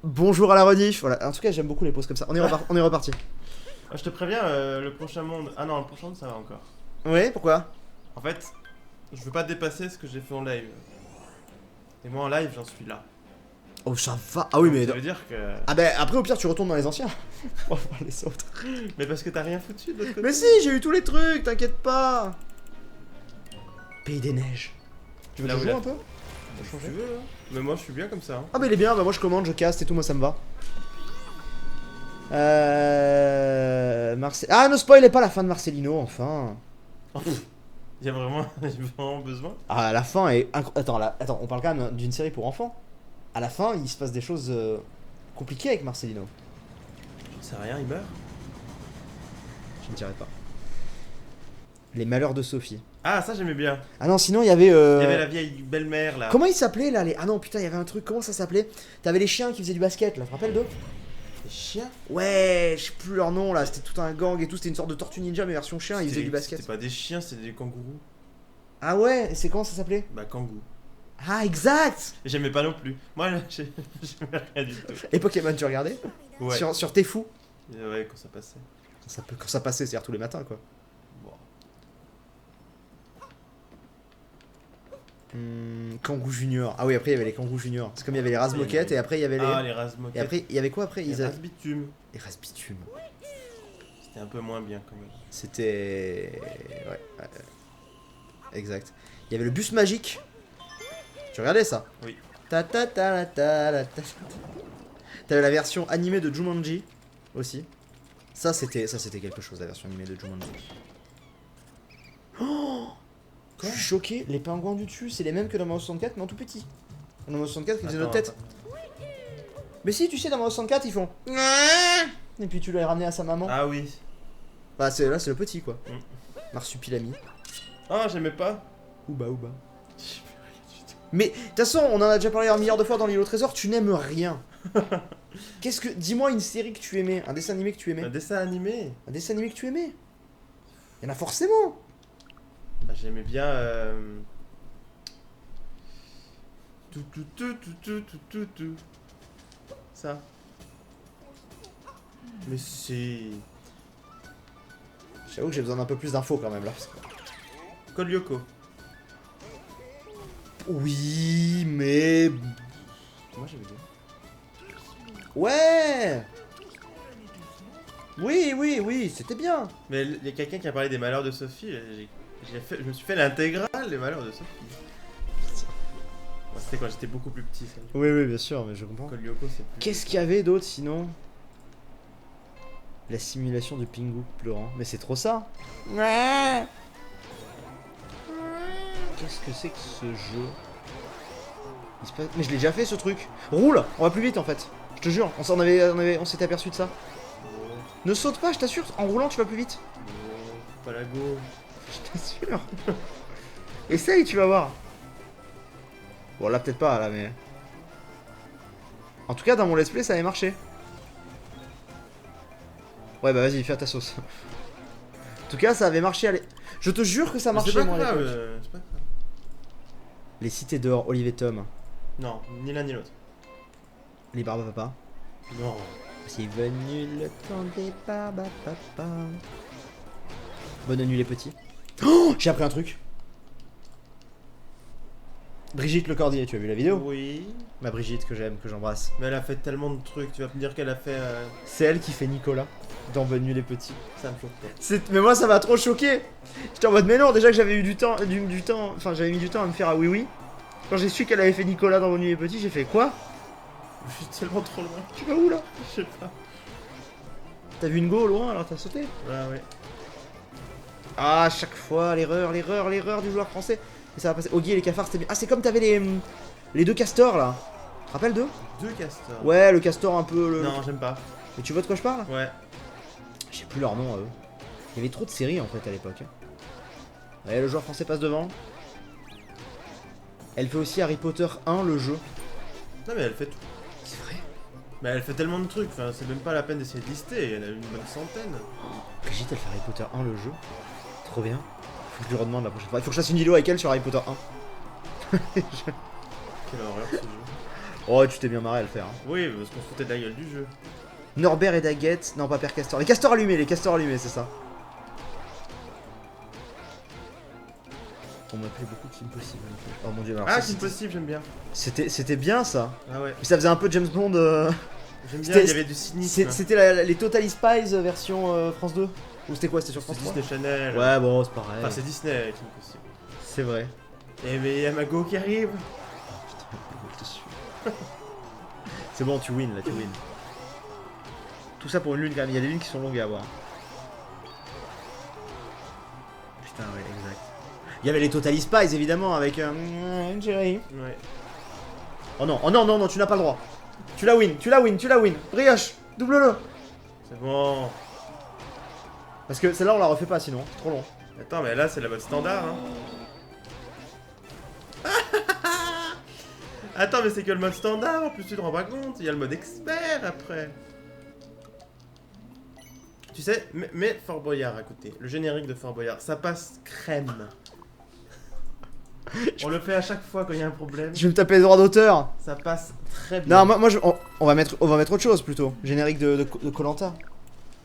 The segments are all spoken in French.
Bonjour à la rediff. Voilà, en tout cas, j'aime beaucoup les pauses comme ça. On est reparti. Ah, je te préviens, le prochain monde. Ah non, le prochain monde ça va encore. Ouais, pourquoi? En fait, je veux pas dépasser ce que j'ai fait en live. Et moi en live, j'en suis là. Oh, ça va. Ah oui, Donc, mais. ça veut dire que. Ah bah, après, au pire, tu retournes dans les anciens. On va voir les autres. Mais parce que t'as rien foutu de l'autre côté. Mais si, j'ai eu tous les trucs, t'inquiète pas. Pays des neiges. Tu veux Là que où je joue la- un peu? Si tu veux, hein. Mais moi je suis bien comme ça. Hein. Ah bah il est bien, bah moi je commande, je caste et tout, moi ça me va. Ah, ne spoilez pas la fin de Marcelino, enfin. Il y a vraiment, il y a vraiment besoin. Ah, la fin est Attends, on parle quand même d'une série pour enfants. À la fin, il se passe des choses compliquées avec Marcelino. J'en sais rien, il meurt. Je ne dirais pas. Les malheurs de Sophie. Ah, ça j'aimais bien. Ah non, sinon il y avait. Il y avait la vieille belle-mère là. Comment il s'appelait là Ah non, putain, il y avait un truc, comment ça s'appelait? T'avais les chiens qui faisaient du basket là, tu te rappelles d'eux? Les chiens. Ouais, je sais plus leur nom là, c'était tout un gang et tout, c'était une sorte de tortue ninja mais version chien, ils faisaient du basket. C'était pas des chiens, c'était des kangourous. Ah ouais, et c'est comment ça s'appelait? Bah, kangou. Ah, exact! Et j'aimais pas non plus. Moi, j'aimais rien du tout. Et Pokémon, tu regardais? Ouais. Sur T'es fou? Ouais, quand ça passait. Quand ça passait, c'est-à-dire tous les matins quoi. Bon. Kangoo Junior. Ah oui, après il y avait les Kangoo Junior. C'est comme il y avait les Razmoquettes et après il y avait les. Ah, les Razmoquettes. Et après, il y avait quoi après? Les Razbitume. Les Razbitume. C'était un peu moins bien quand même. C'était. Ouais. Exact. Il y avait le bus magique. Tu regardais ça? Oui. T'avais la version animée de Jumanji aussi. Ça c'était quelque chose, la version animée de Jumanji. Oh, je suis choqué, les pingouins du dessus, c'est les mêmes que dans Mario 64 mais en tout petit. Dans Mario 64 ils faisaient notre tête. Mais si, tu sais, dans Mario 64 ils font. Et puis tu l'as ramené à sa maman. Ah oui. Bah là c'est le petit quoi. Mm. Marsupilami. Ah, j'aimais pas. Ouba. Mais de toute façon, on en a déjà parlé un milliard de fois dans l'île au trésor, tu n'aimes rien. Dis-moi une série que tu aimais, un dessin animé que tu aimais. Un dessin animé. Un dessin animé que tu aimais. Il y en a forcément. Bah, j'aimais bien. Tout. Ça. Mais c'est. J'avoue que j'ai besoin d'un peu plus d'infos quand même là. Parce que... Code Lyoko. Oui, mais. Moi j'avais bien. Ouais. Oui, c'était bien. Mais il y a quelqu'un qui a parlé des malheurs de Sophie. Je me suis fait l'intégrale des malheurs de Sophie. Bon, c'était quand j'étais beaucoup plus petit. Ça. Oui, bien sûr, mais je comprends. Code Lyoko, c'est plus. Qu'est-ce qu'il y avait d'autre sinon? La simulation de Pingu pleurant. Mais c'est trop ça. Qu'est-ce que c'est que ce jeu? Mais je l'ai déjà fait ce truc. Roule, on va plus vite en fait. Je te jure, on s'était aperçu de ça. Ne saute pas, je t'assure, en roulant tu vas plus vite. Pas la go. Je t'assure. Essaye, tu vas voir. Bon là peut-être pas là mais... En tout cas dans mon let's play ça avait marché. Ouais bah vas-y, fais à ta sauce. En tout cas ça avait marché, allez. Je te jure que ça marchait C'est pas moi à grave, l'époque. c'est pas grave. Les cités dehors, Olive et Tom. Non, ni l'un ni l'autre. Les barbes à papa. Non. C'est venu le temps des barbes à papa. Bonne nuit les petits. Oh, j'ai appris un truc. Brigitte Lecordier, tu as vu la vidéo? Oui. Ma Brigitte que j'aime, que j'embrasse. Mais elle a fait tellement de trucs. Tu vas me dire qu'elle a fait. C'est elle qui fait Nicolas dans Bonne nuit les petits. Ça me choque pas. Mais moi ça m'a trop choqué. J'étais en mode mais non, déjà que j'avais eu du temps, enfin j'avais mis du temps à me faire à oui. Quand j'ai su qu'elle avait fait Nicolas dans Bonne nuit les petits, j'ai fait quoi? Je suis tellement trop loin. Tu vas où là? Je sais pas. T'as vu une go au loin alors t'as sauté? Ouais. Ah, chaque fois, l'erreur du joueur français. Et ça va passer. Oggy et les cafards, c'était bien. Ah, c'est comme t'avais les deux castors là. Tu te rappelles d'eux? Deux castors. Ouais, le castor un peu. Non, j'aime pas. Mais tu vois de quoi je parle? Ouais. Je sais plus leur nom à eux. Il y avait trop de séries en fait à l'époque. Ouais, le joueur français passe devant. Elle fait aussi Harry Potter 1, le jeu. Non, mais elle fait tout. C'est vrai? Mais elle fait tellement de trucs. Enfin, c'est même pas la peine d'essayer de lister. Il y en a une bonne centaine. Brigitte, elle fait Harry Potter 1, le jeu. Trop bien. Faut que je lui redemande la prochaine fois. Il faut que je fasse une vidéo avec elle sur Harry Potter 1. Quelle horreur ce jeu. Oh, tu t'es bien marré à le faire. Hein. Oui, parce qu'on se foutait de la gueule du jeu. Norbert et Daguette. Non, pas Père Castor. Les castors allumés, c'est ça. On m'appelait beaucoup Kim Possible. Oh mon dieu, alors Ah, ça, c'est possible, j'aime bien. C'était bien ça. Ah ouais. Mais ça faisait un peu James Bond. J'aime bien, il y avait du cynisme. C'était les Totally Spies version France 2. Ou c'était quoi? C'était sur France 3? Disney Channel. Ouais, bon, c'est pareil. Enfin, c'est Disney, Kim Possible. C'est vrai. Et mais il y a Mago qui arrive. C'est bon, tu win là, tu win. Tout ça pour une lune quand même. Il y a des lunes qui sont longues à avoir. Putain, ouais, exact. Il y avait les Totally Spies évidemment avec Jerry. Ouais. Oh non, non, tu n'as pas le droit. Tu la win. Brioche, double-le. C'est bon. Parce que celle-là on la refait pas sinon, c'est trop long. Attends, mais là c'est la mode standard. Hein. Attends, mais c'est que le mode standard, en plus tu te rends pas compte, il y a le mode expert après. Tu sais, mets Fort Boyard à côté, le générique de Fort Boyard, ça passe crème. On le fait à chaque fois quand il y a un problème, Je vais me taper les droits d'auteur. ça passe très bien. Non, moi on va mettre autre chose plutôt. Générique de Koh-Lanta.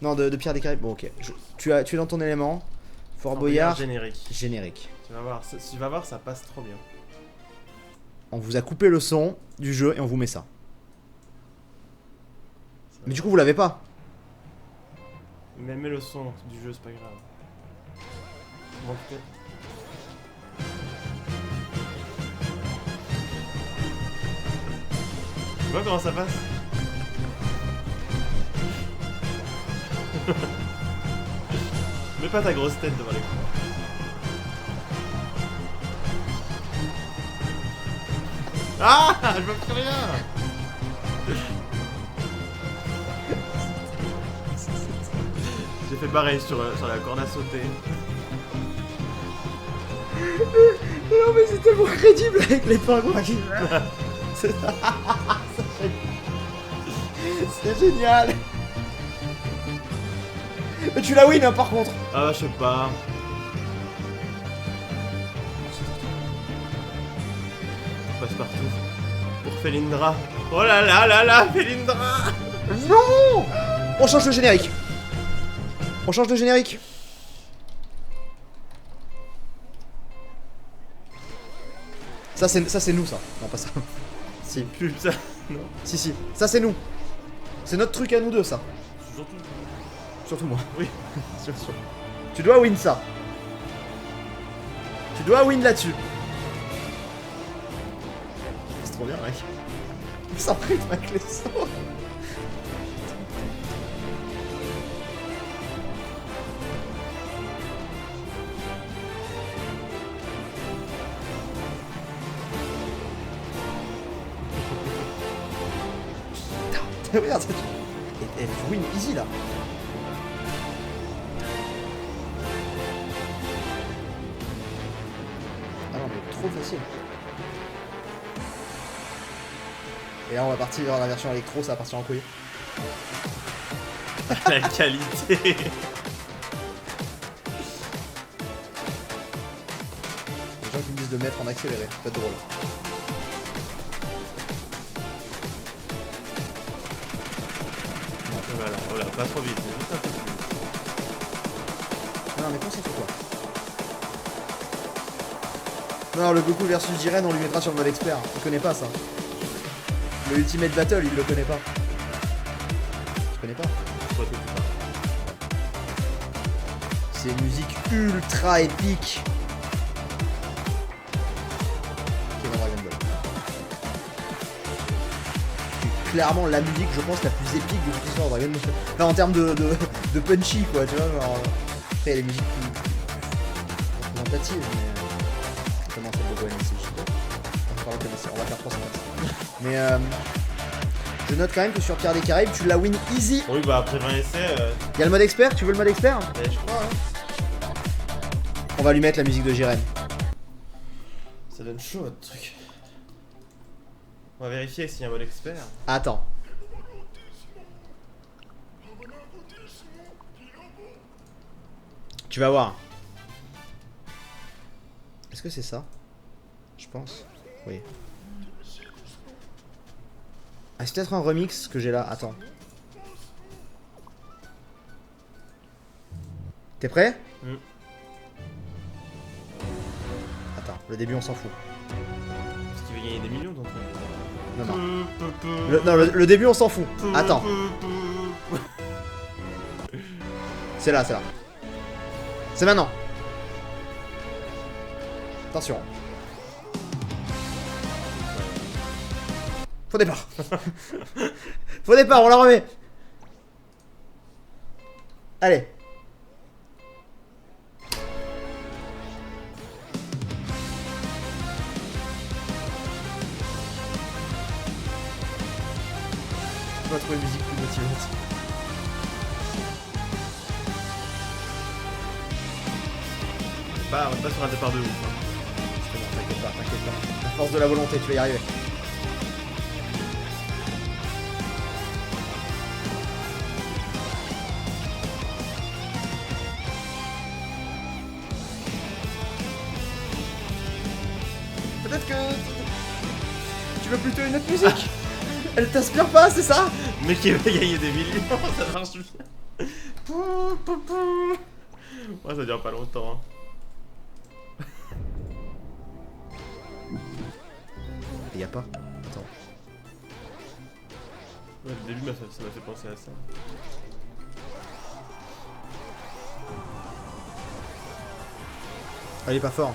Non, de Pierre des Caraïbes. Bon, ok. Tu es dans ton élément. Fort Boyard. Générique. Tu vas voir, ça passe trop bien. On vous a coupé le son du jeu et on vous met ça. Mais du coup, vous l'avez pas. Mais mets le son du jeu, c'est pas grave. Bon, peut-être. Tu vois comment ça passe? Mets pas ta grosse tête devant l'écran. Ah, je vois plus rien. J'ai fait pareil sur la corde à sauter. Non, mais c'est tellement crédible avec les pingouins qui meurent. C'est génial. Mais tu la win hein, par contre. Ah, je sais pas. On passe partout. Pour Felindra. Oh là là là là, Felindra. Non. On change de générique. Ça c'est nous ça. Non pas ça. Si. Putain. Non. Si. Ça c'est nous. C'est notre truc à nous deux ça. Surtout moi. Oui. Sûr. Tu dois win ça. Tu dois win là-dessus. C'est trop bien mec. Ça prête ma clé sort. Regarde ça. Et tu win easy là. Ah non mais trop facile. Et là on va partir dans la version électro, ça va partir en couille. La qualité. Les gens qui me disent de mettre en accéléré, c'est pas drôle. Voilà, pas trop vite. Juste un peu plus. Non mais concentre-toi. Non, le Goku versus Jiren, on lui mettra sur le mode expert. Il connaît pas ça. Le Ultimate Battle, il le connaît pas. Tu connais pas? Toi, tu peux pas. C'est une musique ultra épique. Qui est dans Dragon Ball. C'est clairement la musique, je pense, la plus épique de toute l'histoire de Dragon Ball. Enfin, en termes de punchy, quoi, tu vois. Genre, après, il y a les musiques plus représentatives, mais. Comment ça peut ici, je sais pas. On va faire 300 mètres. Mais je note quand même que sur Pierre des Caraïbes, tu la win easy. Oui, bah après 20 essais. Y'a le mode expert, tu veux le mode expert? Je crois, hein. On va lui mettre la musique de Jiren. Ça donne chaud votre truc. On va vérifier s'il y a un mode expert. Attends. Tu vas voir. Est-ce que c'est ça? Je pense. Oui. Ah, c'est peut-être un remix que j'ai là. Attends. T'es prêt? Attends, le début on s'en fout. Parce qu'il veut gagner des millions dans ton Non, non. Le début on s'en fout. Attends. C'est là, c'est là. C'est maintenant. Attention. Faux départ. Faux départ, on la remet. Allez. On va trouver une musique plus motivante. Bah, on est pas sur un départ de ouf. Hein. Justement, t'inquiète pas, t'inquiète pas. La force de la volonté, tu vas y arriver. Peut-être que tu veux plutôt une autre musique. Elle t'inspire pas, c'est ça? Mais qui va gagner des millions, ça marche bien. Ouais, ça dure pas longtemps. Hein. Y'a pas. Attends. Ouais, le début, ça m'a fait penser à ça. Ah, il est pas fort.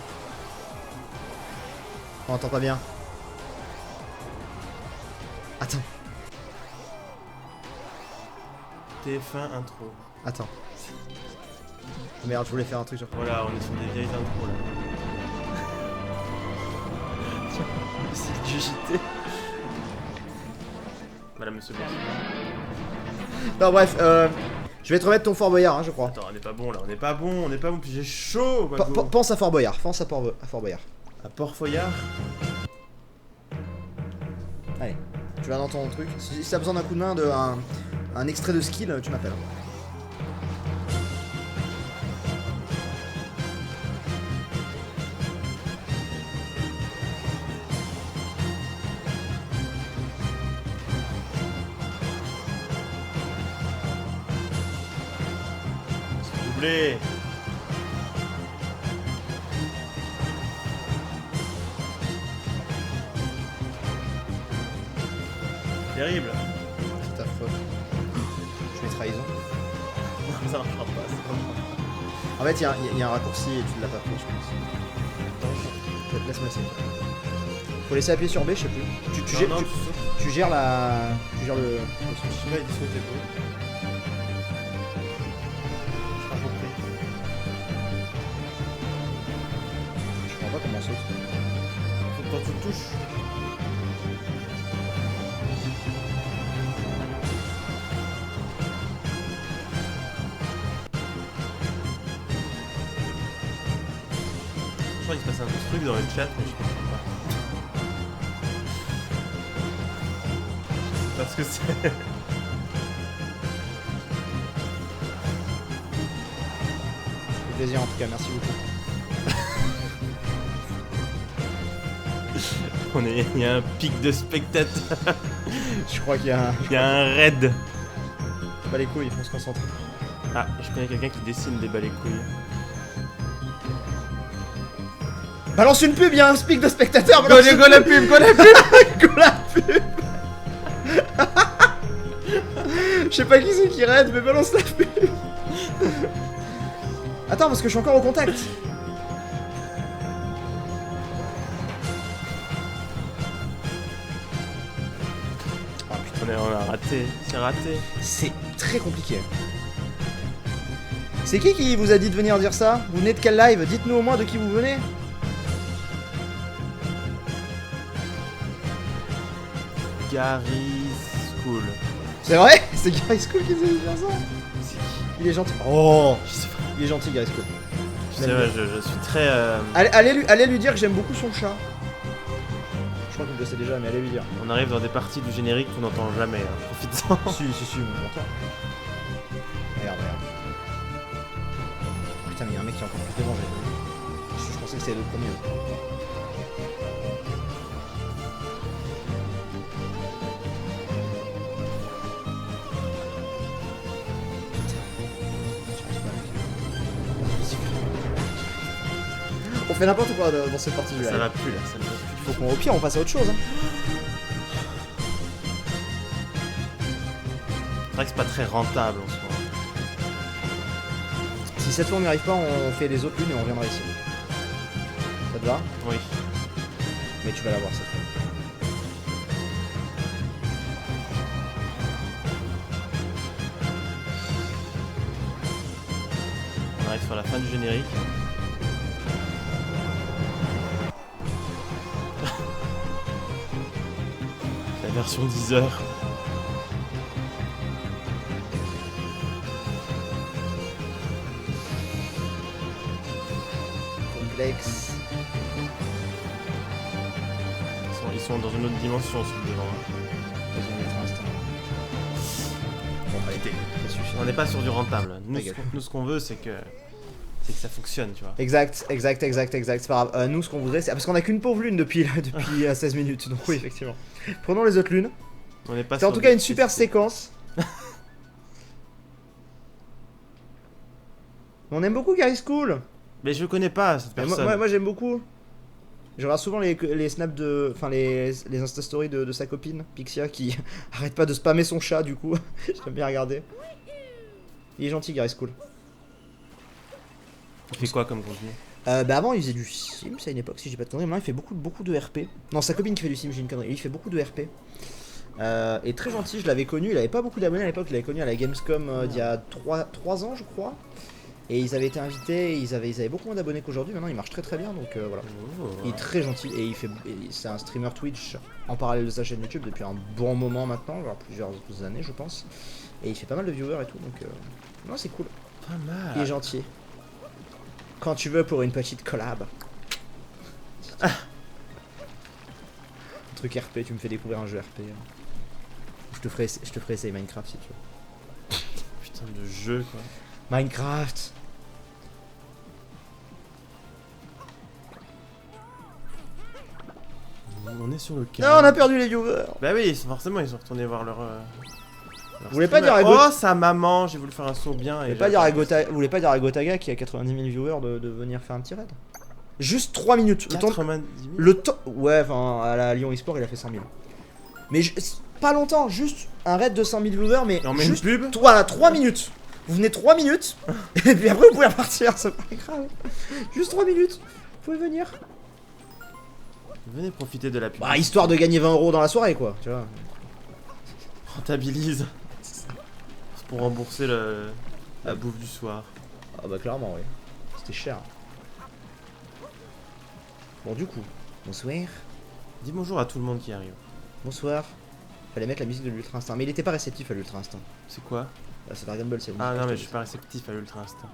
On entend pas bien. Attends. TF1 intro. Attends. Oh merde, je voulais faire un truc genre. Voilà, on est sur des vieilles intros là. C'est du JT. Madame, monsieur Boss. Non, bref, je vais te remettre ton Fort Boyard, hein, je crois. Attends, on est pas bon là, on est pas bon, puis j'ai chaud. Pense à Fort Boyard, pense à Fort Boyard. À Port-Foyard. Allez, tu vas dans ton truc. Si t'as besoin d'un coup de main, un extrait de skill, tu m'appelles. Doublé. Terrible. C'est ta faute. Je mets trahison. Non, ça marchera pas, c'est pas bon. En fait, il y a un raccourci et tu l'as pas fait, je pense. Laisse-moi essayer. Faut laisser appuyer sur B, je sais plus. Tu gères la. Tu gères le. Je sais pas, il dit sauter beau. Je crois compris. Je comprends pas comment on saute. Faut que quand tu le touches. Je crois qu'il se passe un truc dans le chat, mais je comprends pas. Parce que c'est. Ça fait plaisir en tout cas, merci beaucoup. Il y a un pic de spectateurs. Je crois qu'il y a un. Il y a un raid. Pas les couilles, il faut se concentrer. Ah, je connais quelqu'un qui dessine des bas les couilles. Balance une pub, il y a un speak de spectateur. Go la pub, go la pub. Go la pub. Je sais pas qui c'est qui raid, mais balance la pub. Attends, parce que je suis encore au contact. Ah putain, on a raté, c'est raté. C'est très compliqué. C'est qui vous a dit de venir dire ça? Vous venez de quel live? Dites-nous au moins de qui vous venez. Gary School. C'est vrai? C'est Gary School qui nous a dit de faire ça? C'est qui? Il est gentil. Oh, Je sais pas. il est gentil, Gary School. C'est vrai, je suis très. Allez lui dire que j'aime beaucoup son chat. Je crois qu'il le sait déjà, mais allez lui dire. On arrive dans des parties du générique qu'on n'entend jamais, hein. Profite-en. Si, on entend. Regarde. Putain, mais il y a un mec qui est encore plus devant, je pensais que c'était le premier. fait n'importe quoi dans cette partie du Ça live. va plus là, ça ne va plus. Faut qu'on, au pire, on passe à autre chose. Hein. C'est vrai que c'est pas très rentable en ce moment. Si cette fois on n'y arrive pas, on fait les autres lunes et on reviendra ici. Ça te va? Oui. Mais tu vas l'avoir cette fois. On arrive sur la fin du générique. La version 10 heures. Complexe. Ils sont dans une autre dimension celui devant. Vas-y, on mettra un instant. Bon, allez, ça suffit. On n'est pas sur du rentable. Nous, Ta gueule. ce qu'on veut, c'est que ça fonctionne, tu vois. Exact. C'est pas grave. Nous, ce qu'on voudrait, c'est. Parce qu'on a qu'une pauvre lune depuis 16 minutes. Donc, oui, effectivement. Prenons les autres lunes. On n'est pas C'est en sur tout du cas une super TCC. séquence. On aime beaucoup Gary School. Mais je connais pas cette Mais personne. moi j'aime beaucoup. Je regarde souvent les snaps de. Enfin, les Insta Stories de sa copine, Pixia, qui arrête pas de spammer son chat, du coup. J'aime bien regarder. Il est gentil, Gary School. Il fait quoi comme contenu? Bah avant il faisait du Sims à une époque si j'ai pas de conneries, maintenant il fait beaucoup de RP. Non, sa copine qui fait du Sims, j'ai une connerie, il fait beaucoup de RP. Et très gentil, je l'avais connu, il avait pas beaucoup d'abonnés à l'époque, je l'avais connu à la Gamescom d'il y a 3 ans je crois. Et ils avaient été invités, ils avaient beaucoup moins d'abonnés qu'aujourd'hui, maintenant il marche très bien donc voilà. Oh. Il est très gentil et c'est un streamer Twitch en parallèle de sa chaîne YouTube depuis un bon moment maintenant, genre plusieurs années je pense. Et il fait pas mal de viewers et tout donc non c'est cool, Pas mal. il est gentil. Quand tu veux pour une petite collab. Un truc RP, tu me fais découvrir un jeu RP. Je te ferai essayer Minecraft si tu veux. Putain de jeu quoi. Minecraft. On est sur le cas. Non, on a perdu les viewers. Bah oui, forcément ils sont retournés voir leur. Vous voulez pas dire à Oh sa maman, j'ai voulu faire un saut bien. Vous Et voulez pas dire à Gotaga qui a 90 000 viewers de venir faire un petit raid? Juste 3 minutes. 90 000. Le temps. Ouais, enfin, à la Lyon eSport, il a fait 100 000. Mais pas longtemps, juste un raid de 100 000 viewers, mais. Et on met juste une pub. Voilà, 3 minutes. Vous venez 3 minutes, et puis après vous pouvez repartir, c'est pas grave. Juste 3 minutes. Vous pouvez venir. Venez profiter de la pub. Bah, histoire de gagner 20 € dans la soirée, quoi. Tu vois. Rentabilise. C'est pour rembourser la bouffe du soir. Ah, bah, clairement, oui. C'était cher. Bon, du coup, bonsoir. Dis bonjour à tout le monde qui arrive. Bonsoir. Fallait mettre la musique de l'Ultra Instinct, mais il était pas réceptif à l'Ultra Instinct. C'est quoi? Bah, c'est Dragon Ball, c'est Ah non mais je suis pas réceptif à l'Ultra Instinct.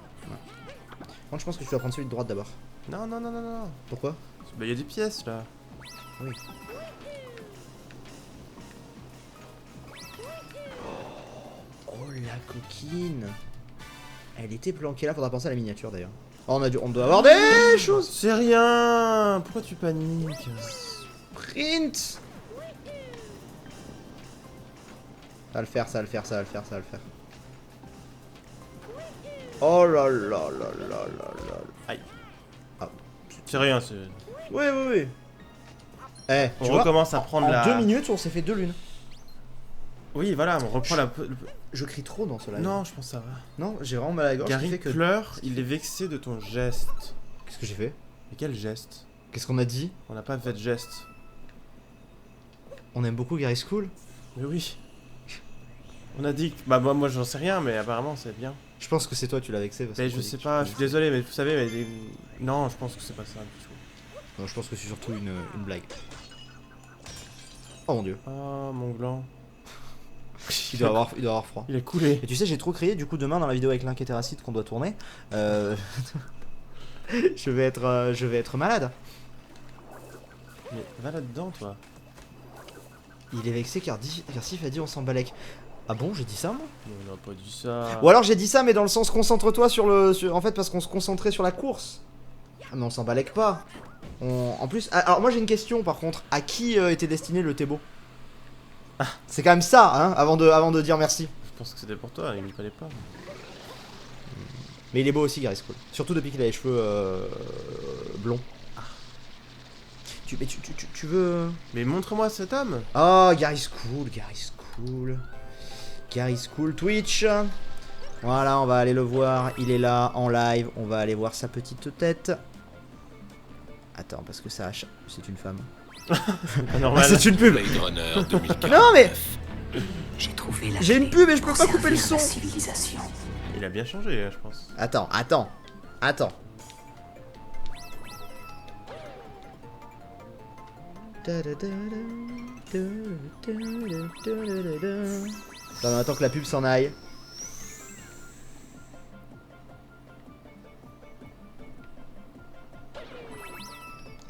Moi, je pense que tu dois prendre celui de droite d'abord. Non non non non non. Pourquoi? Bah y a des pièces là. Oui. Oh la coquine. Elle était planquée là, faudra penser à la miniature d'ailleurs. Oh, on doit avoir des choses. C'est rien. Pourquoi tu paniques? Print. Ça va le faire, ça va le faire, ça va le faire, ça va le faire. Oh là là là là là là. Aïe. Ah. C'est rien, c'est... Oui, oui, oui. Eh, On tu vois, recommence à prendre en la... 2 minutes, on s'est fait 2 lunes. Oui, voilà, on reprend la... Je crie trop dans ce live. Non, je pense que ça va. Non, j'ai vraiment mal à la gorge. Gary qui fait que... pleure, il est vexé de ton geste. Qu'est-ce que j'ai fait? Mais quel geste? Qu'est-ce qu'on a dit? On n'a pas fait de geste. On aime beaucoup Gary School. Mais oui. On a dit que... Bah moi j'en sais rien, mais apparemment c'est bien. Je pense que c'est toi, tu l'as vexé. Parce Mais que je sais pas, je suis désolé, mais vous savez, mais... Non, je pense que c'est pas ça du tout. Non, je pense que c'est surtout une blague. Oh mon dieu. Oh, mon gland. Il doit avoir froid. Il a coulé. Et tu sais, j'ai trop crié, du coup, demain dans la vidéo avec l'inquiétéracide qu'on doit tourner, je vais être malade. Mais va là-dedans, toi. Il est vexé car Sif a dit on s'en balèque. Ah bon, j'ai dit ça moi? Mais on n'a pas dit ça. Ou alors j'ai dit ça mais dans le sens concentre-toi sur le... en fait parce qu'on se concentrait sur la course. Ah, mais on s'en balèque pas. En plus... Alors moi j'ai une question par contre. À qui était destiné le Thébo? C'est quand même ça, hein, avant de dire merci. Je pense que c'était pour toi, il ne fallait pas. Mais il est beau aussi Gary School. Surtout depuis qu'il a les cheveux blonds. Tu veux... Mais montre-moi cet homme. Oh, Gary's cool, Gary's cool. Gary's cool, Twitch. Voilà, on va aller le voir. Il est là, en live. On va aller voir sa petite tête. Attends, parce que ça... C'est une femme. Pas normal. Ah, c'est une pub. Blade Runner 2049. Non, mais... J'ai trouvé la J'ai une pub et je peux pas couper le son. civilisation. Il a bien changé, je pense. Attends. On attend que la pub s'en aille.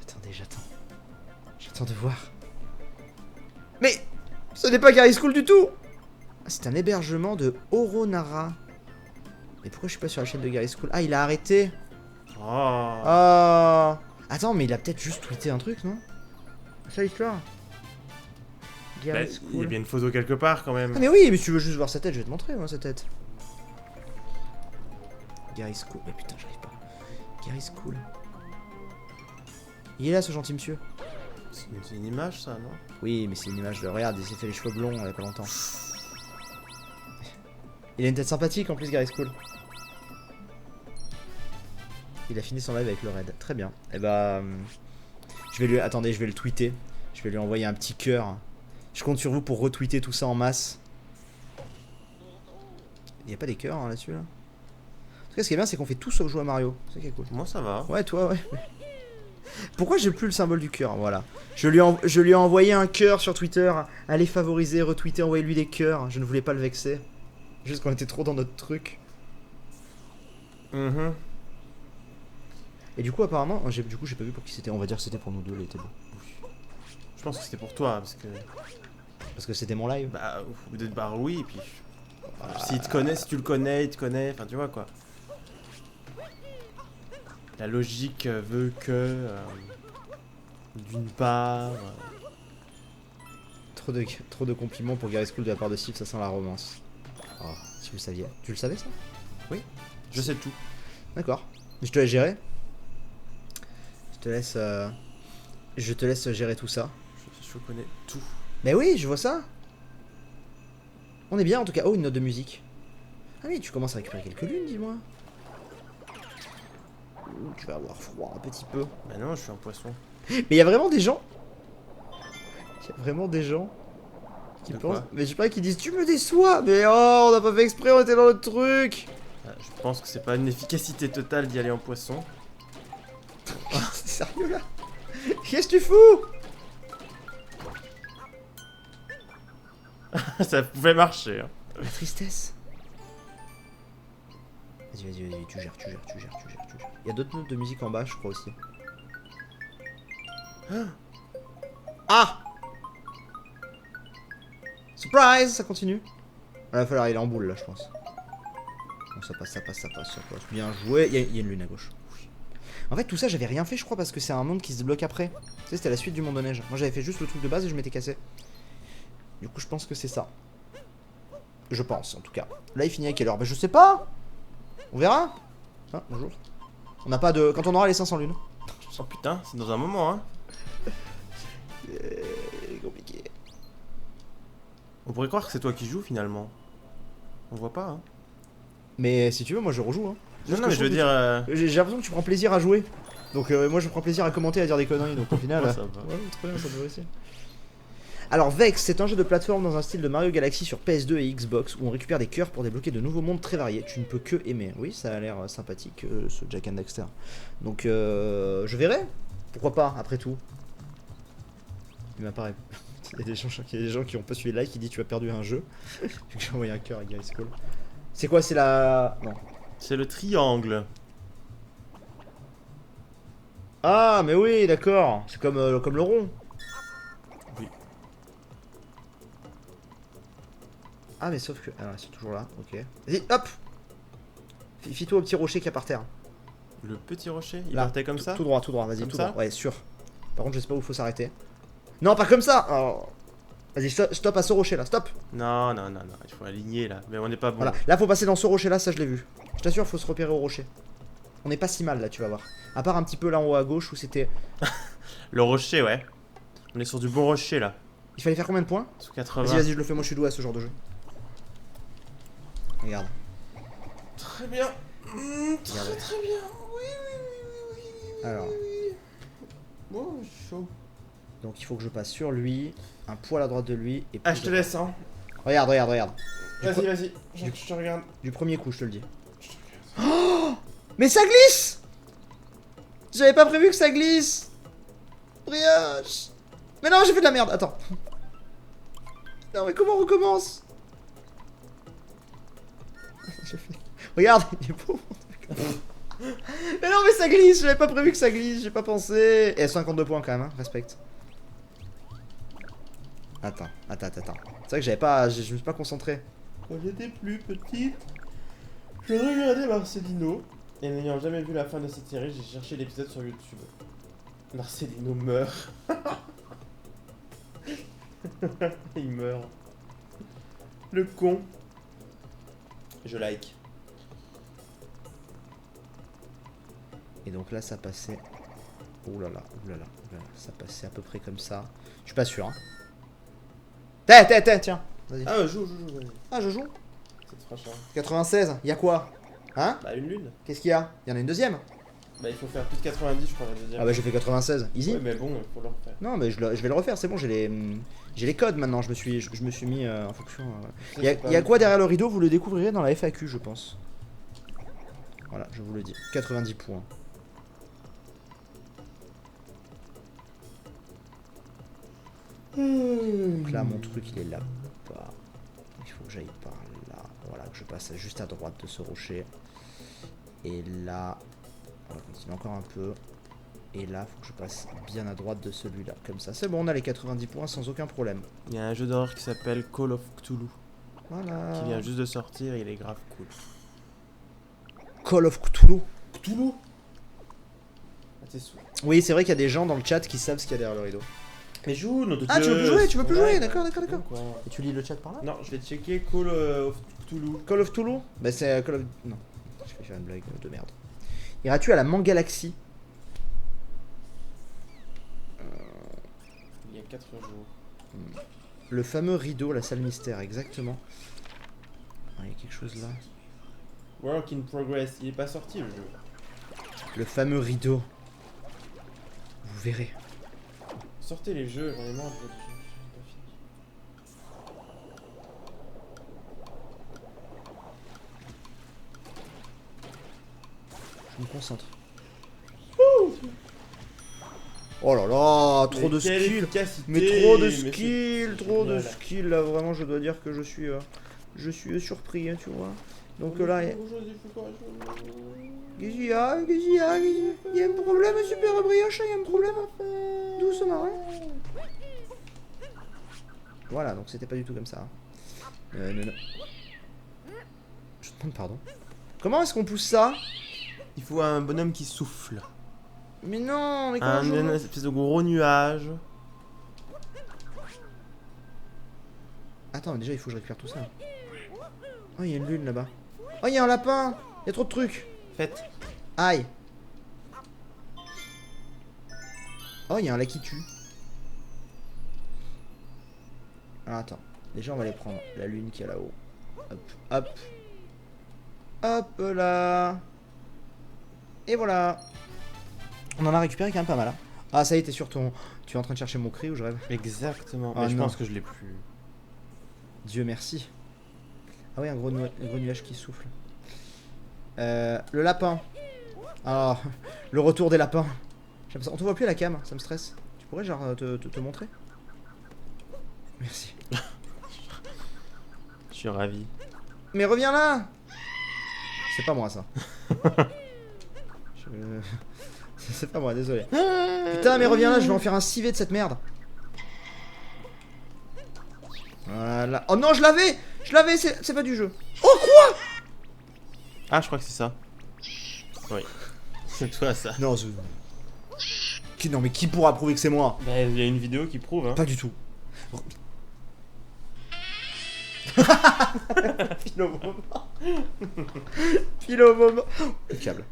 Attendez, j'attends de voir. Mais ce n'est pas Gary's Cool du tout. C'est un hébergement de Oronara. Mais pourquoi je suis pas sur la chaîne de Gary's Cool? Ah, il a arrêté. Oh. Ah. Attends, mais il a peut-être juste tweeté un truc, non? C'est ça l'histoire. Bah, Gary's il y a Cool. bien une photo quelque part quand même. Ah mais oui, mais si tu veux juste voir sa tête, je vais te montrer, moi, sa tête. Gary's Cool. Mais putain, j'arrive pas. Gary's Cool. Il est là, ce gentil monsieur. C'est une image ça, non? Oui, mais c'est une image de... Regarde, il s'est fait les cheveux blonds il y a pas longtemps. Il a une tête sympathique en plus, Gary's Cool. Il a fini son live avec le raid. Très bien. Et bah... je vais lui... Attendez, je vais le tweeter. Je vais lui envoyer un petit cœur. Je compte sur vous pour retweeter tout ça en masse. Il n'y a pas des cœurs hein, là-dessus là. En tout cas, ce qui est bien, c'est qu'on fait tout sauf jouer à Mario. C'est ça qui est cool. Moi ça va. Ouais, toi, ouais. Pourquoi j'ai plus le symbole du cœur? Voilà. Je lui ai envoyé un cœur sur Twitter. Allez favoriser, retweeter, envoyer-lui des cœurs. Je ne voulais pas le vexer. Juste qu'on était trop dans notre truc. Mhm. Et du coup, apparemment, j'ai pas vu pour qui c'était. On va dire que c'était pour nous deux, là, il était bon. Je pense que c'était pour toi parce que. Parce que c'était mon live. Bah, bah oui, et puis. S'il te connaît, si tu le connais, il te connaît, enfin tu vois quoi. La logique veut que. D'une part. Trop de compliments pour Gary's Cool de la part de Steve, ça sent la romance. Oh, si vous le saviez. Tu le savais ça? Je sais tout. D'accord. Je te laisse gérer. Je te laisse gérer tout ça. Je connais tout. Mais oui, je vois ça. On est bien en tout cas. Oh, une note de musique. Ah oui, tu commences à récupérer quelques lunes, dis-moi. Ouh, tu vas avoir froid un petit peu. Bah non, je suis un poisson. Mais il y a vraiment des gens. Qui De pensent. quoi? Mais je sais pas, qui disent tu me déçois. Mais oh, on n'a pas fait exprès, on était dans notre truc. Je pense que c'est pas une efficacité totale d'y aller en poisson. C'est sérieux là? Qu'est-ce que tu fous? Ça pouvait marcher. Hein. La tristesse. Vas-y, tu gères. Il y a d'autres notes de musique en bas, je crois aussi. Ah! Surprise! Ça continue. Il va falloir aller en boule là, je pense. Bon, ça passe. Bien joué. Il y a une lune à gauche. En fait, tout ça, j'avais rien fait, je crois, parce que c'est un monde qui se débloque après. Tu sais, c'était la suite du monde de neige. Moi, j'avais fait juste le truc de base et je m'étais cassé. Du coup, je pense que c'est ça. Je pense, en tout cas. Là, il finit à quelle heure? Bah, je sais pas. On verra. Ah, bonjour. On n'a pas de... Quand on aura les 500 lunes. Oh putain, c'est dans un moment, hein. Compliqué. On pourrait croire que c'est toi qui joues finalement. On voit pas, hein. Mais si tu veux, moi, je rejoue. Hein. Non, mais je veux dire. J'ai l'impression que tu prends plaisir à jouer. Donc, moi, je prends plaisir à commenter, à dire des conneries. Donc, au final... Moi, ça va. Ouais, très bien, ça devrait aussi. Alors Vex, c'est un jeu de plateforme dans un style de Mario Galaxy sur PS2 et Xbox où on récupère des cœurs pour débloquer de nouveaux mondes très variés. Tu ne peux que aimer. Oui, ça a l'air sympathique ce Jak and Daxter. Donc je verrai. Pourquoi pas, après tout. Il m'apparaît. Il y a des gens qui ont pas suivi le like qui dit tu as perdu un jeu. Vu que j'ai envoyé un cœur à Gary's Cool. C'est quoi, c'est la... Non. C'est le triangle. Ah mais oui, d'accord. C'est comme le rond. Oui. Ah mais sauf que... Ah c'est toujours là, ok. Vas-y, hop. Fie-toi au petit rocher qu'il y a par terre. Le petit rocher, il Là, partait comme ça. Tout droit, vas-y, Comme tout ça droit. Ouais, sûr. Par contre, je sais pas où il faut s'arrêter. Non, pas comme ça. Oh. Vas-y, stop à ce rocher là, stop. Non, il faut aligner là. Mais on n'est pas bon. Voilà, là faut passer dans ce rocher là, ça je l'ai vu. Je t'assure, faut se repérer au rocher. On est pas si mal là, tu vas voir. À part un petit peu là en haut à gauche où c'était... Le rocher, ouais. On est sur du bon rocher là. Il fallait faire combien de points? Sous 80. Vas-y, vas-y, je le fais, moi je suis doué à ce genre de jeu. Regarde. Très bien. Regardez. Très bien. Oui, oui, oui, oui, oui. Alors. Bon, je suis chaud. Donc il faut que je passe sur lui, un poil à droite de lui et... Ah, je te laisse, hein. Regarde, regarde, regarde. Vas-y, vas-y. Je te regarde. Du premier coup, je te le dis. Je te regarde. Mais ça glisse! J'avais pas prévu que ça glisse! Brioche! Mais non, j'ai fait de la merde, attends. Non, mais comment on recommence? Regarde, il est beau mon truc. Mais non, mais ça glisse, j'avais pas prévu que ça glisse, j'ai pas pensé. Et 52 points quand même, hein, respecte. Attends. C'est vrai que j'avais pas. Je me suis pas concentré. Quand j'étais plus petite, je regardais Marcelino. Et n'ayant jamais vu la fin de cette série, j'ai cherché l'épisode sur YouTube. Marcelino meurt. Il meurt. Le con. Je like. Et donc là, ça passait. Ouh là là, ça passait à peu près comme ça. Je suis pas sûr, hein. Tiens. Vas-y. Ah, joue, vas-y. Ah, je joue. Ça te fera cher. 96, y'a quoi? Hein? Bah, une lune. Qu'est-ce qu'il y a? Il y en a une deuxième? Bah, il faut faire plus de 90, je crois, la deuxième. Ah bah j'ai fait 96, easy. Ouais, mais bon, il faut le refaire. Non mais je vais le refaire, c'est bon, j'ai les codes maintenant, je me suis mis en fonction. Il y a quoi derrière le rideau, vous le découvrirez dans la FAQ je pense. Voilà, je vous le dis, 90 points. Donc là mon truc il est là-bas. Il faut que j'aille par là. Voilà, que je passe juste à droite de ce rocher. Et là, on va continuer encore un peu. Et là, faut que je passe bien à droite de celui-là. Comme ça, c'est bon, on a les 90 points sans aucun problème. Il y a un jeu d'horreur qui s'appelle Call of Cthulhu. Voilà. Qui vient juste de sortir, il est grave cool. Call of Cthulhu. Cthulhu. Ah, t'es sous. Oui, c'est vrai qu'il y a des gens dans le chat qui savent ce qu'il y a derrière le rideau. Mais joue, notre Ah, tu veux plus jouer, d'accord. Quoi. Et tu lis le chat par là? Non, je vais checker Call of Cthulhu. Call of Cthulhu? Bah c'est Call of... Non, je vais faire une blague de merde. Iras-tu à la Mangalaxie? Il y a 4 jours. Le fameux rideau, la salle mystère, exactement. Ah, il y a quelque chose là. Work in progress, il est pas sorti le jeu. Le fameux rideau. Vous verrez. Sortez les jeux, j'en ai marre de jeux. J'ai pas fini. Je me concentre. Oh là là, trop de skill. Mais trop de skill, là vraiment je dois dire que je suis surpris, hein, tu vois. Donc là, qu'est-ce qu'il y a? Il y a un problème, super brioche, il y a un problème. Doucement, hein. Voilà, donc c'était pas du tout comme ça. Non. Je te demande pardon. Comment est-ce qu'on pousse ça? Il faut un bonhomme qui souffle. Mais non, mais comment Un espèce de gros nuage. Attends, mais déjà il faut que je récupère tout ça. Oh, il y a une lune là-bas. Oh, il y a un lapin. Il y a trop de trucs. Faites. Aïe. Oh, il y a un là qui tue. Ah, attends. Déjà, on va les prendre. La lune qui est là-haut. Hop. Hop là. Et voilà. On en a récupéré quand même pas mal. Hein. Ah, ça y est, t'es sur ton... Tu es en train de chercher mon cri ou je rêve? Exactement. Ah, Mais je non. pense que je l'ai plus. Dieu merci. Ah oui, un gros nuage qui souffle. Le lapin. Alors, le retour des lapins. On te voit plus à la cam, ça me stresse. Tu pourrais genre te montrer? Merci. Je suis ravi. Mais reviens là. C'est pas moi ça. C'est pas moi, désolé. Putain, mais reviens là, je vais en faire un civet de cette merde. Voilà. Oh non, je l'avais, c'est pas du jeu. Oh quoi? Ah, je crois que c'est ça. Oui. C'est toi ça. Non, non mais qui pourra prouver que c'est moi? Bah, il y a une vidéo qui prouve, hein. Pas du tout. Philo moment. Le câble.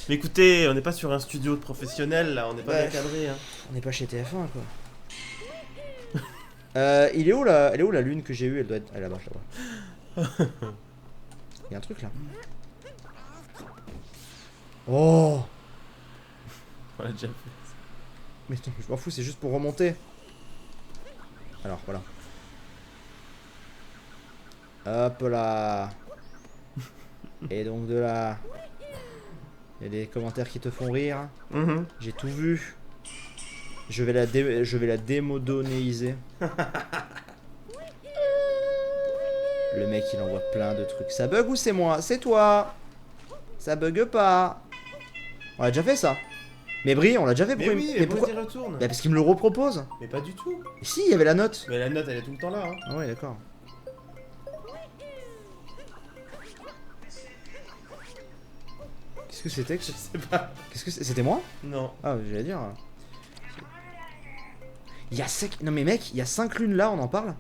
Mais écoutez, on n'est pas sur un studio de professionnels là, on n'est pas Ouais. bien cadré. Hein. On n'est pas chez TF1 quoi. Elle est où la lune que j'ai eue? Elle doit être. Elle est là-bas, je la vois. Il y a un truc là. Oh! On l'a déjà fait. Mais non, je m'en fous, c'est juste pour remonter. Alors voilà. Hop là. Et donc de là. Il y a des commentaires qui te font rire. Mhm. J'ai tout vu. Je vais la démodonéiser. Le mec il envoie plein de trucs. Ça bug ou c'est moi? C'est toi. Ça bug pas. On l'a déjà fait ça. Mais Brie, on l'a déjà fait. Mais Pourquoi oui, mais mais pourquoi? pourquoi il retourne? Bah parce qu'il me le repropose. Mais pas du tout. Et si, il y avait la note. Mais la note elle est tout le temps là. Hein. Ah ouais, d'accord. Qu'est-ce que c'était que Je sais pas. Qu'est-ce que c'était moi? Non. Ah, j'allais dire. Il y a 5... Non mais mec, il y a 5 lunes là, on en parle?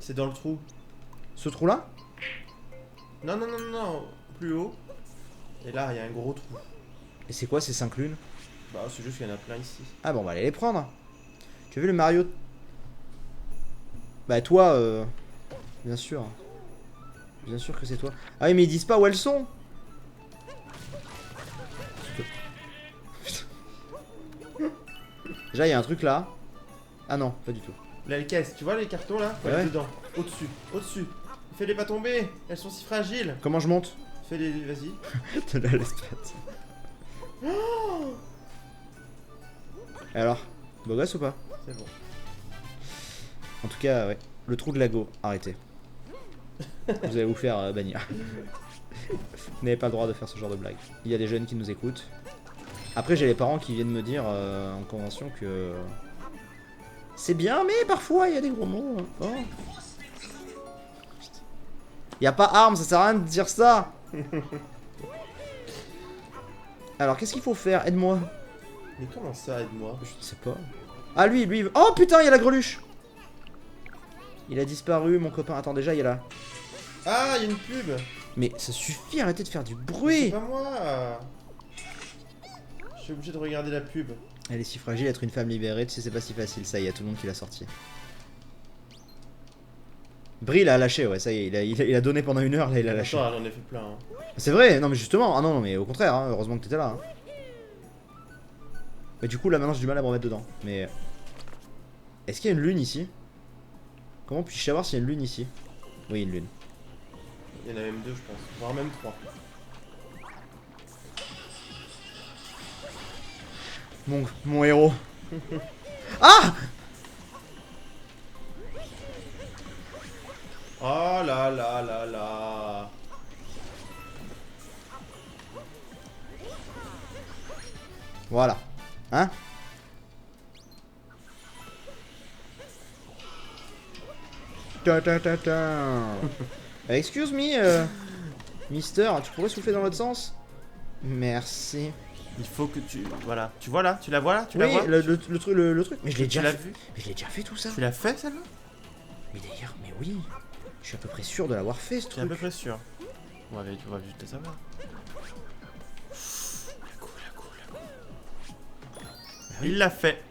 C'est dans le trou. Ce trou là? Non, non, non, non, non. Plus haut. Et là, il y a un gros trou. Et c'est quoi ces 5 lunes? Bah, c'est juste qu'il y en a plein ici. Ah bon, on va aller les prendre. Tu as vu le Mario? Bah toi, bien sûr. Bien sûr que c'est toi. Ah oui, mais ils disent pas où elles sont. Déjà, il y a un truc là. Ah non, pas du tout. Là, les caisses, tu vois les cartons là? Faut Ouais. aller dedans. Au-dessus, au-dessus. Fais-les pas tomber. Elles sont si fragiles. Comment je monte? Fais-les, vas-y. De la l'espace. Alors, beau gosse ou pas? C'est bon. En tout cas, ouais. Le trou de Lago, arrêtez. Vous allez vous faire bannir. Vous n'avez pas le droit de faire ce genre de blague. Il y a des jeunes qui nous écoutent. Après, j'ai les parents qui viennent me dire en convention que c'est bien, mais parfois il y a des gros mots. Oh. Il y a pas arme, ça sert à rien de dire ça. Alors, qu'est-ce qu'il faut faire? Aide-moi. Mais comment ça, aide-moi? Je ne sais pas. Ah, lui. Oh putain, il y a la greluche. Il a disparu, mon copain. Attends, déjà, il y a là. Ah, il y a une pub. Mais ça suffit, arrêtez de faire du C'est bruit. pas moi. Je suis obligé de regarder la pub. Elle est si fragile, être une femme libérée, tu sais, c'est pas si facile, ça y est, tout le monde qui l'a sorti. Brie l'a lâché, ouais, ça y est, il a donné pendant 1 heure, là il a lâché. Attends, j'en ai fait plein. Hein. C'est vrai, non mais justement, ah non, mais au contraire, hein, heureusement que t'étais là. Hein. Mais du coup, là maintenant j'ai du mal à me remettre dedans. Mais. Est-ce qu'il y a une lune ici? Comment puis-je savoir s'il y a une lune ici? Oui, une lune. Il y en a même 2, je pense. Voire même 3. Mon héros. Ah! Oh là là là là. Voilà. Hein? Ta ta ta ta. Excuse me, Mister, tu pourrais souffler dans l'autre sens? Merci. Il faut que tu... Voilà. Tu vois là? Tu la vois là? Tu la Oui, vois? le truc. Mais je l'ai Tu déjà l'as fait. vu? Mais je l'ai déjà fait tout ça. Tu l'as fait celle-là? Mais d'ailleurs, mais oui. Je suis à peu près sûr de l'avoir fait ce Tu es à peu truc. près sûr. On va vite le savoir. Il l'a fait.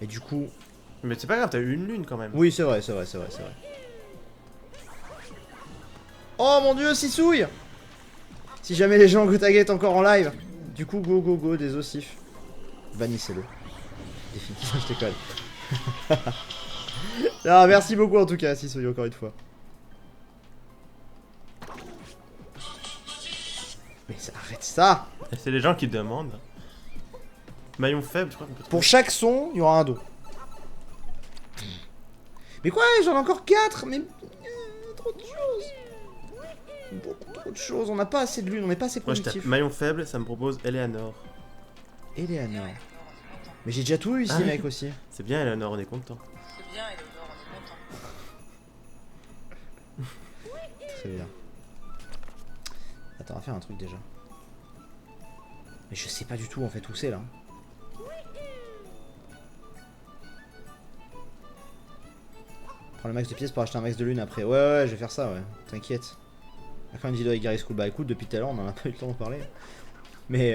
Et du coup. Mais c'est pas grave, t'as eu une lune quand même. Oui, c'est vrai. Oh mon dieu, Sissouille! Si jamais les gens Gotaget encore en live. Du coup, go, des ossifs. Bannissez-le. Définitivement, je déconne. Ah, merci beaucoup en tout cas, Sissouille, encore une fois. Mais arrête ça! Et c'est les gens qui demandent. Maillon faible, je crois qu'on peut Pour chaque son, il y aura un do. Mais quoi, j'en ai encore 4, mais trop de choses. Beaucoup trop de choses, on n'a pas assez de lune, on n'est pas assez Moi je tape productif. maillon faible, ça me propose Eleanor. Eleanor. Mais j'ai déjà tout eu ici, Ah. mec, aussi. C'est bien Eleanor, on est content. C'est bien, Eleanor, on est content. Très bien. Attends, on va faire un truc déjà. Mais je sais pas du tout en fait où c'est là. Prends le max de pièces pour acheter un max de lune après. Ouais, je vais faire ça, ouais. T'inquiète. Faire une vidéo avec Gary School. Bah écoute, depuis tout à l'heure, on en a pas eu le temps d'en parler. Mais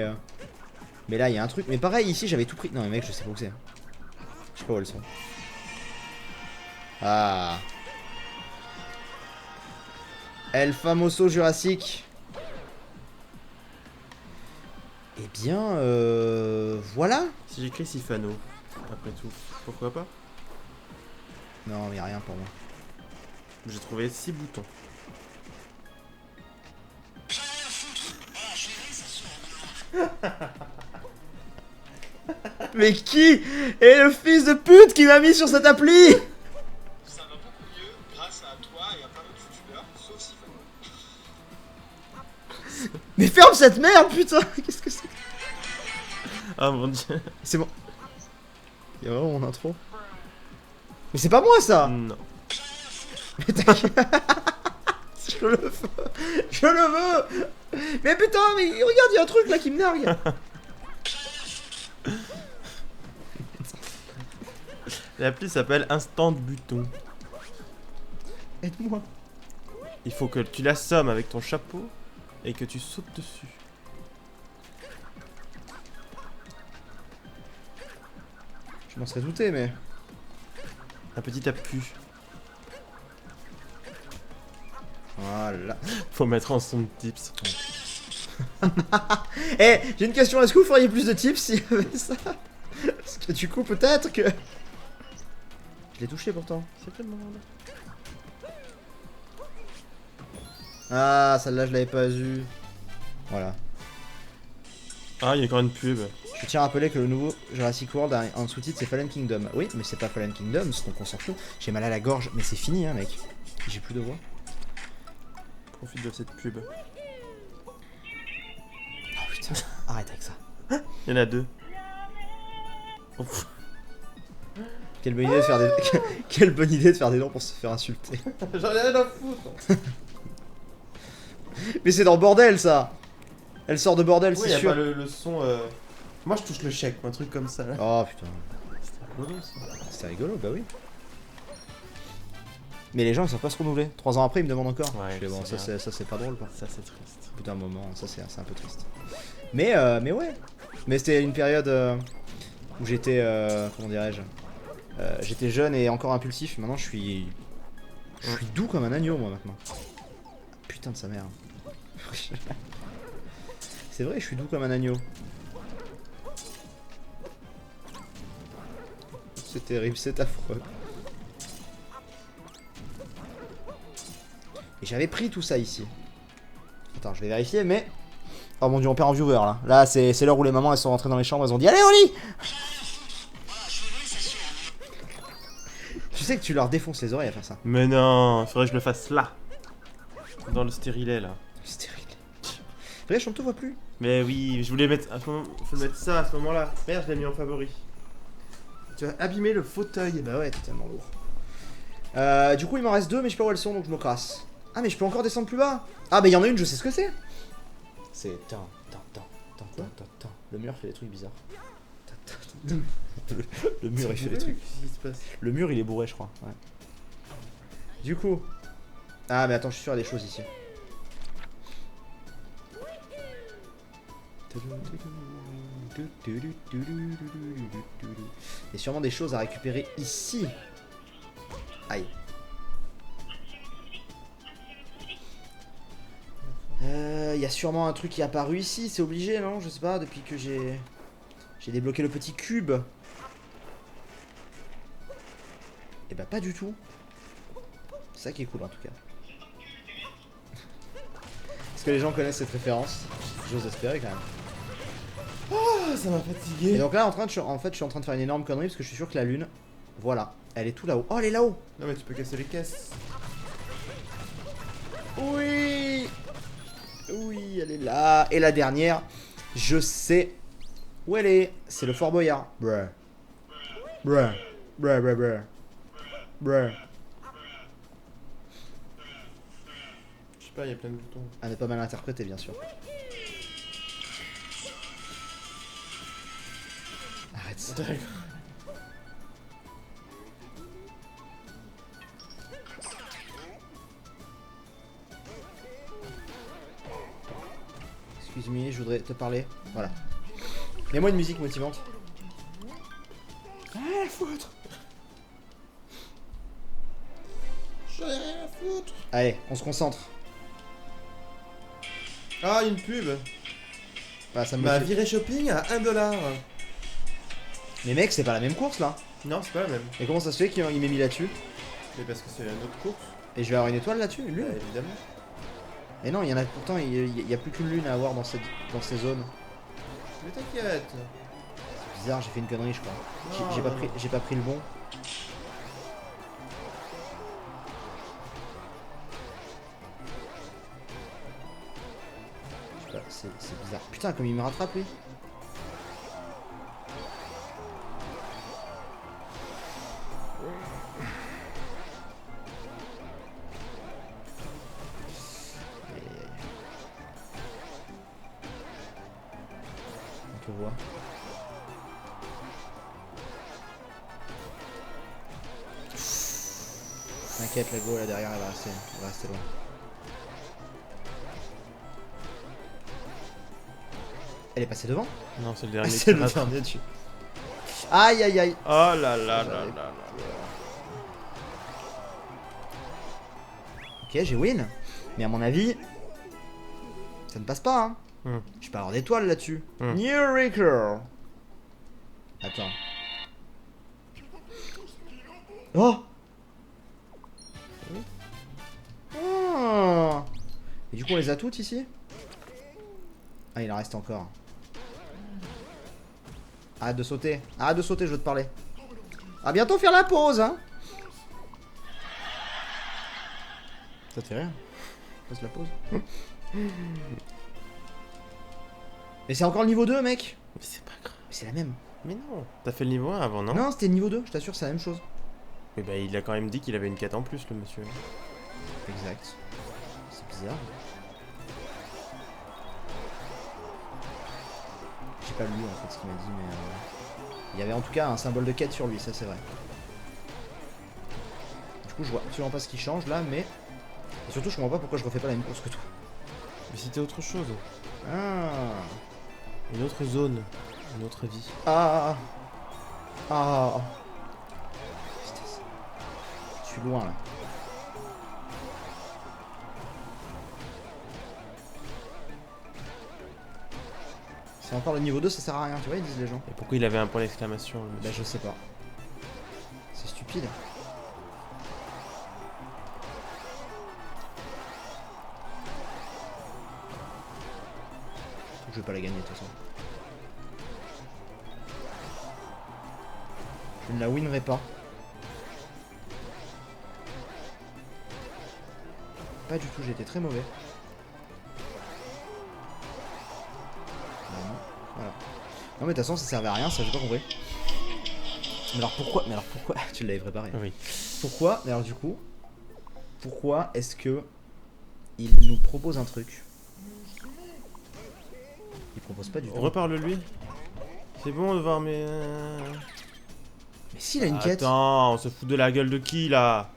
là, il y a un truc. Mais pareil, ici, j'avais tout pris. Non, mais mec, je sais pas où c'est. Je sais pas où elles sont. Ah. El famoso Jurassic. Eh bien, voilà. Si j'écris Sifano, après tout, pourquoi pas? Non, mais y a rien pour moi. J'ai trouvé 6 boutons. Mais qui est le fils de pute qui m'a mis sur cette appli? Ça va beaucoup mieux grâce à toi et à plein d'autres youtubeurs, sauf Sifano. Mais ferme cette merde, putain. Qu'est-ce que c'est? Ah mon dieu. C'est bon. Il y a vraiment mon intro. Mais c'est pas moi ça. Non. Mais t'inquiète. Je le veux. Je le veux. Mais putain, mais regarde, il y a un truc là qui me nargue. L'appli s'appelle Instant Button. Aide-moi. Il faut que tu l'assommes avec ton chapeau et que tu sautes dessus. Je m'en serais douté, mais... Un petit appuie. Voilà. Faut mettre en son de tips. Eh, j'ai une question, est-ce que vous feriez plus de tips s'il y avait ça? Parce que du coup, peut-être que... Je l'ai touché pourtant. C'est quel moment là? Ah, celle-là, je l'avais pas vue. Voilà. Ah, il y a encore une pub. Je tiens à rappeler que le nouveau Jurassic World a un sous-titre, c'est Fallen Kingdom. Oui, mais c'est pas Fallen Kingdom, donc on s'en fout. J'ai mal à la gorge, mais c'est fini, hein, mec. J'ai plus de voix. Profite de cette pub. Oh putain, arrête avec ça. Il y en a 2. Ouf. Quelle bonne idée de faire des... Quelle bonne idée de faire des noms pour se faire insulter. J'en ai rien à foutre. Mais c'est dans bordel, ça. Elle sort de bordel, Oui, c'est y a sûr. pas le son. Moi je touche le chèque, un truc comme ça là. Oh putain. C'était rigolo ça. C'était rigolo, bah oui. Mais les gens ils savent pas se renouveler. 3 ans après ils me demandent encore. Ouais, Je fais, bon, c'est ça c'est pas drôle quoi. Ça c'est triste. Putain, un moment, ça c'est un peu triste. Mais ouais. Mais c'était une période où j'étais, comment dirais-je, j'étais jeune et encore impulsif. Maintenant je suis doux comme un agneau moi maintenant. Putain de sa mère. C'est vrai, je suis doux comme un agneau. C'est terrible, c'est affreux. Et j'avais pris tout ça ici. Attends, je vais vérifier, mais... Oh mon dieu, on perd en viewer là. Là, c'est l'heure où les mamans elles sont rentrées dans les chambres, elles ont dit allez au lit. Tu sais que tu leur défonces les oreilles à faire ça. Mais non, faudrait que je le fasse là. Dans le stérilet là. C'est terrible. Regarde, je ne te vois plus. Mais oui, je voulais mettre. Faut le mettre ça à ce moment-là. Merde, je l'ai mis en favori. Tu as abîmé le fauteuil. Bah ouais, t'es tellement lourd. Du coup, il m'en reste 2, mais je sais pas où elles sont, donc je me crasse. Ah, mais je peux encore descendre plus bas. Ah, bah il y en a une, je sais ce que c'est. C'est... Le mur fait des trucs bizarres. Le mur, il fait des trucs. Qu'est-ce qui se passe? Le mur, il est bourré, je crois. Ouais. Du coup... Ah, mais attends, je suis sûr, il y a des choses ici. Il y a sûrement des choses à récupérer ici. Aïe. Il y a sûrement un truc qui est apparu ici, c'est obligé, non? Je sais pas, depuis que j'ai débloqué le petit cube. Et bah pas du tout. C'est ça qui est cool en tout cas. Est-ce que les gens connaissent cette référence? J'ose espérer quand même. Ah, ça m'a Et fatigué. donc là, je suis en train de faire une énorme connerie parce que je suis sûr que la lune, voilà, elle est tout là-haut. Oh, elle est là-haut. Non, mais tu peux casser les caisses. Oui. Oui, elle est là. Et la dernière, je sais où elle est. C'est le Fort Boyard. Bruh. Bruh. Bruh, bruh, bruh. Bruh. Je sais pas, il y a plein de boutons. Elle n'est pas mal interprétée, bien sûr. Arrête ça. Excuse-moi, je voudrais te parler. Voilà. Mets-moi une musique motivante. Rien à foutre. J'en ai rien à foutre. Allez, on se concentre. Ah, une pub. Voilà, ça me Ma motive. virée shopping à 1$. Mais mec, c'est pas la même course là. Non, c'est pas la même. Et comment ça se fait qu'il m'ait mis là-dessus? Mais parce que c'est une autre course. Et je vais avoir une étoile là-dessus, une lune? Bah, évidemment. Mais non, il y en a pourtant, il y a plus qu'une lune à avoir dans ces zones. Mais t'inquiète. C'est bizarre, j'ai fait une connerie, je crois. Non, J'ai non, pas pris le bon. Je sais pas, c'est bizarre. Putain, comme il me rattrape lui. Aïe, aïe, aïe. On te voit. T'inquiète, la go là derrière, elle va rester loin. Elle est passée devant? Non, c'est le Ah, dernier. c'est qui le rate. dernier dessus. Aïe aïe aïe. Oh là là là là là. Ok, j'ai win. Mais à mon avis, ça ne passe pas, hein. Je peux avoir d'étoiles là-dessus. New Record. Attends. Oh. Oh. Et du coup, on les a toutes ici? Ah, il en reste encore. Arrête de sauter. Arrête de sauter, je veux te parler. À bientôt faire la pause, hein. Ça te fait rien. Passe la pause. Mais c'est encore le niveau 2, mec. Mais c'est pas grave. Mais c'est la même. Mais non. T'as fait le niveau 1 avant, non? Non, c'était le niveau 2, je t'assure, c'est la même chose. Mais bah, il a quand même dit qu'il avait une quête en plus, le monsieur. Exact. C'est bizarre. J'ai pas lu en fait ce qu'il m'a dit, mais il y avait en tout cas un symbole de quête sur lui, ça c'est vrai. Du coup, je vois absolument pas ce qui change là, mais. Et surtout, je comprends pas pourquoi je refais pas la même course que toi. Mais c'était autre chose. Ah. Une autre zone. Une autre vie. Ah. Ah. Putain, je suis loin là. C'est encore le niveau 2, ça sert à rien, tu vois, ils disent les gens. Et pourquoi il avait un point d'exclamation, le Bah, monsieur? je sais pas. C'est stupide. Je vais pas la gagner de toute façon. Je ne la winnerai pas. Pas du tout, j'ai été très mauvais. Ah non, voilà. Non mais de toute façon ça servait à rien, ça j'ai pas compris. Mais alors pourquoi? Tu l'avais préparé. Oui. Pourquoi? Mais alors du coup, pourquoi est-ce que il nous propose un truc? Il propose pas du tout. Reparle-lui. C'est bon de voir mes... Mais s'il a une quête. Attends, on se fout de la gueule de qui, là?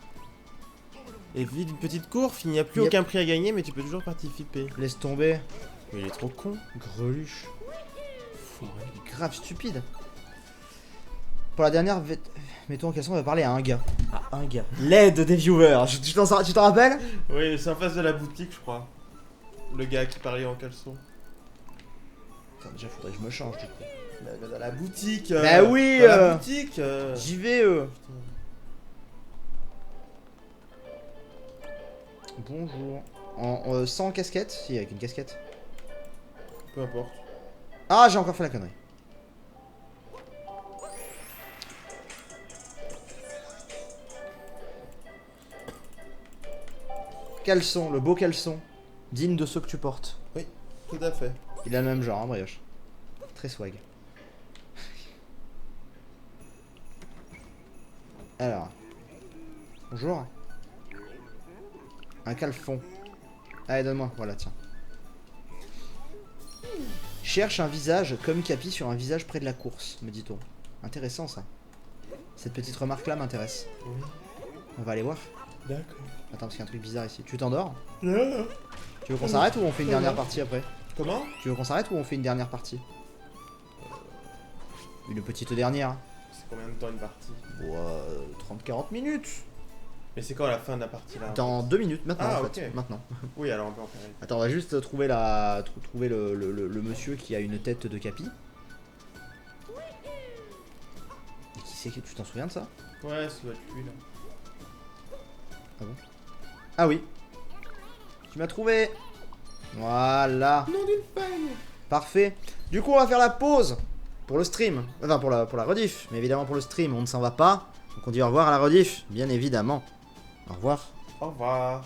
Et vite, une petite course, il n'y a plus Il y a- aucun prix à gagner, mais tu peux toujours participer. Laisse tomber. Mais il est trop con. Greluche. Fourré. Grave stupide. Pour la dernière, mettons en question, on va parler à un gars. À un gars. L'aide des viewers. Tu t'en rappelles? Oui, c'est en face de la boutique, je crois. Le gars qui parlait en caleçon. Attends, déjà, faudrait que je me change du coup. Mais dans la boutique. Bah oui, dans la boutique. J'y vais, Bonjour. Sans casquette? Si, avec une casquette. Peu importe. Ah, j'ai encore fait la connerie. Caleçon, le beau caleçon. Digne de ceux que tu portes. Tout à fait. Il a le même genre, hein, Brioche. Très swag. Alors. Bonjour. Un caleçon. Allez, donne-moi. Voilà, tiens. Cherche un visage comme Capi sur un visage près de la course, me dit-on. Intéressant, ça. Cette petite remarque-là m'intéresse. Oui. On va aller voir. D'accord. Attends, parce qu'il y a un truc bizarre ici. Tu t'endors? Non. Tu veux qu'on s'arrête ou on fait une dernière partie après? Comment? Tu veux qu'on s'arrête ou on fait une dernière partie? Une petite dernière. C'est combien de temps une partie? Ouais, 30-40 minutes. Mais c'est quand la fin de la partie là? Dans 2 minutes, maintenant Ah, en fait. ok. Maintenant. Oui, alors on peut en faire une. Attends, on va juste trouver trouver le monsieur qui a une tête de Capi. Et qui c'est que tu t'en souviens de ça? Ouais, ça doit être lui là. Ah oui. Tu m'as trouvé. Voilà. Nom d'une femme! Parfait. Du coup, on va faire la pause pour le stream. Enfin, pour la rediff. Mais évidemment, pour le stream, on ne s'en va pas. Donc, on dit au revoir à la rediff, bien évidemment. Au revoir. Au revoir.